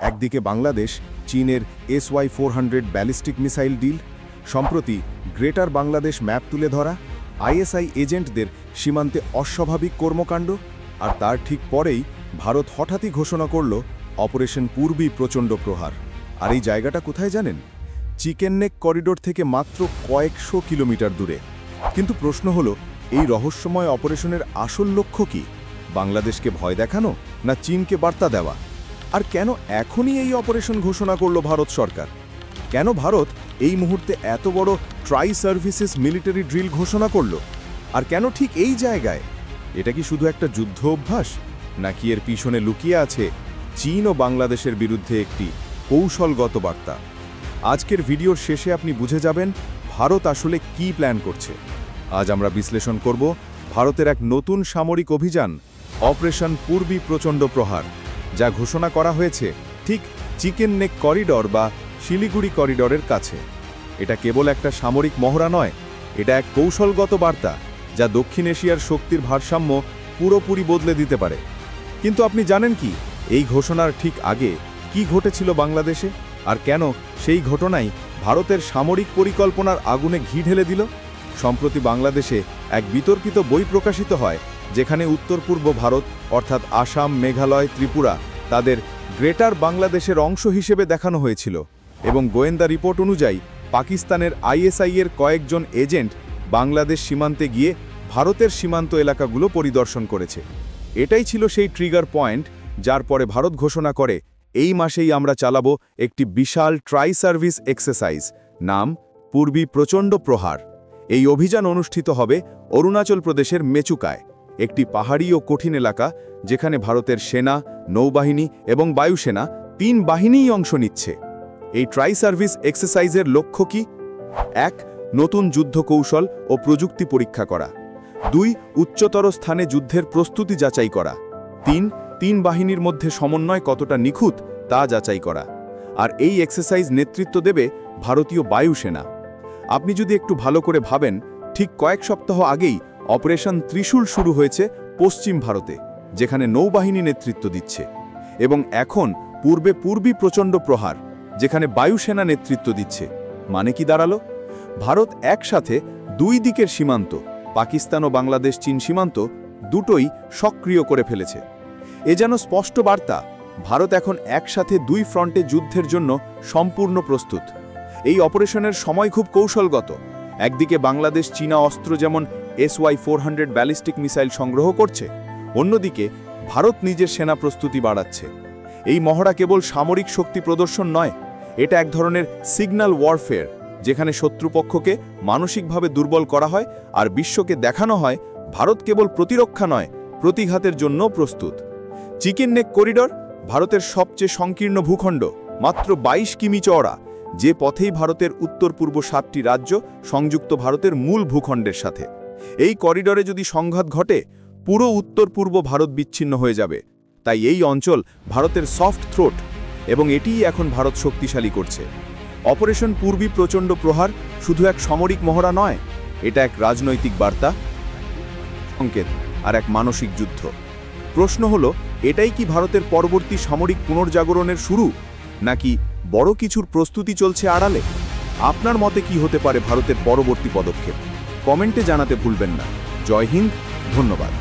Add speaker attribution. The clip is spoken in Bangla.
Speaker 1: একদিকে বাংলাদেশ চীনের SY-400 ব্যালিস্টিক মিসাইল ডিল, সম্প্রতি গ্রেটার বাংলাদেশ ম্যাপ তুলে ধরা, ISI এজেন্টদের সীমান্তে অস্বাভাবিক কর্মকাণ্ড, আর তার ঠিক পরেই ভারত হঠাৎই ঘোষণা করল অপারেশন পূর্বী প্রচণ্ড প্রহার। আর এই জায়গাটা কোথায় জানেন? চিকেন নেক করিডোর থেকে মাত্র কয়েকশো কিলোমিটার দূরে। কিন্তু প্রশ্ন হলো, এই রহস্যময় অপারেশনের আসল লক্ষ্য কি? বাংলাদেশকে ভয় দেখানো, না চীনকে বার্তা দেওয়া? আর কেন এখনই এই অপারেশন ঘোষণা করল ভারত সরকার? কেন ভারত এই মুহূর্তে এত বড় ট্রাই সার্ভিসেস মিলিটারি ড্রিল ঘোষণা করল? আর কেন ঠিক এই জায়গায়? এটা কি শুধু একটা যুদ্ধ অভ্যাস, নাকি এর পিছনে লুকিয়ে আছে চীন ও বাংলাদেশের বিরুদ্ধে একটি কৌশলগত বার্তা? আজকের ভিডিওর শেষে আপনি বুঝে যাবেন ভারত আসলে কি প্ল্যান করছে। আজ আমরা বিশ্লেষণ করব ভারতের এক নতুন সামরিক অভিযান, অপারেশন পূর্বী প্রচণ্ড প্রহার, যা ঘোষণা করা হয়েছে ঠিক চিকেন নেক করিডর বা শিলিগুড়ি করিডরের কাছে। এটা কেবল একটা সামরিক মহড়া নয়, এটা এক কৌশলগত বার্তা যা দক্ষিণ এশিয়ার শক্তির ভারসাম্য পুরোপুরি বদলে দিতে পারে। কিন্তু আপনি জানেন কি, এই ঘোষণার ঠিক আগে কি ঘটেছিল বাংলাদেশে, আর কেন সেই ঘটনাই ভারতের সামরিক পরিকল্পনার আগুনে ঘি ঢেলে দিল? সম্প্রতি বাংলাদেশে এক বিতর্কিত বই প্রকাশিত হয়, যেখানে উত্তর পূর্ব ভারত অর্থাৎ আসাম, মেঘালয়, ত্রিপুরা তাদের গ্রেটার বাংলাদেশের অংশ হিসেবে দেখানো হয়েছিল, এবং গোয়েন্দা রিপোর্ট অনুযায়ী পাকিস্তানের ISI এর কয়েকজন এজেন্ট বাংলাদেশ সীমান্তে গিয়ে ভারতের সীমান্ত এলাকাগুলো পরিদর্শন করেছে। এটাই ছিল সেই ট্রিগার পয়েন্ট, যার পরে ভারত ঘোষণা করে এই মাসেই আমরা চালাবো একটি বিশাল ট্রাই সার্ভিস এক্সারসাইজ, নাম পূর্বী প্রচণ্ড প্রহার। এই অভিযান অনুষ্ঠিত হবে অরুণাচল প্রদেশের মেচুকায়, একটি পাহাড়ি ও কঠিন এলাকা যেখানে ভারতের সেনা, নৌবাহিনী এবং বায়ুসেনা 3 বাহিনীই অংশ নিচ্ছে। এই ট্রাই সার্ভিস এক্সারসাইজের লক্ষ্য কি? 1. নতুন যুদ্ধ কৌশল ও প্রযুক্তি পরীক্ষা করা। 2. উচ্চতর স্থানে যুদ্ধের প্রস্তুতি যাচাই করা। 3. বাহিনীর মধ্যে সমন্বয় কতটা নিখুঁত তা যাচাই করা। আর এই এক্সারসাইজ নেতৃত্ব দেবে ভারতীয় বায়ুসেনা। আপনি যদি একটু ভালো করে ভাবেন, ঠিক কয়েক সপ্তাহ আগেই অপারেশন ত্রিশূল শুরু হয়েছে পশ্চিম ভারতে, যেখানে নৌবাহিনী নেতৃত্ব দিচ্ছে, এবং এখন পূর্বী প্রচণ্ড প্রহার, যেখানে বায়ুসেনা নেতৃত্ব দিচ্ছে। মানে কি দাঁড়ালো? ভারত একসাথে 2 দিকের সীমান্ত, পাকিস্তান ও বাংলাদেশ চীন সীমান্ত দুটোই সক্রিয় করে ফেলেছে। এ যেন স্পষ্ট বার্তা, ভারত এখন একসাথে 2 ফ্রন্টে যুদ্ধের জন্য সম্পূর্ণ প্রস্তুত। এই অপারেশনের সময় খুব কৌশলগত। একদিকে বাংলাদেশ চীনা অস্ত্র যেমন SY-400 ব্যালিস্টিক মিসাইল সংগ্রহ করছে, অন্যদিকে ভারত নিজের সেনা প্রস্তুতি বাড়াচ্ছে। এই মহড়া কেবল সামরিক শক্তি প্রদর্শন নয়, এটা এক ধরনের সিগন্যাল ওয়ারফেয়ার, যেখানে শত্রুপক্ষকে মানসিকভাবে দুর্বল করা হয় আর বিশ্বকে দেখানো হয় ভারত কেবল প্রতিরক্ষা নয়, প্রতিঘাতের জন্য প্রস্তুত। চিকেন নেক করিডর ভারতের সবচেয়ে সংকীর্ণ ভূখণ্ড, মাত্র 22 কিমি চওড়া, যে পথেই ভারতের উত্তর পূর্ব 7টি রাজ্য সংযুক্ত ভারতের মূল ভূখণ্ডের সাথে। এই করিডরে যদি সংঘাত ঘটে, পুরো উত্তর পূর্ব ভারত বিচ্ছিন্ন হয়ে যাবে। তাই এই অঞ্চল ভারতের সফট থ্রোট, এবং এটিই এখন ভারত শক্তিশালী করছে। অপারেশন পূর্বী প্রচণ্ড প্রহার শুধু এক সামরিক মহড়া নয়, এটা এক রাজনৈতিক বার্তা, সংকেত আর এক মানসিক যুদ্ধ। প্রশ্ন হলো, এটাই কি ভারতের পরবর্তী সামরিক পুনর্জাগরণের শুরু, নাকি বড় কিছুর প্রস্তুতি চলছে আড়ালে? আপনার মতে কি হতে পারে ভারতের পরবর্তী পদক্ষেপ? কমেন্টে জানাতে ভুলবেন না। জয় হিন্দ, ধন্যবাদ।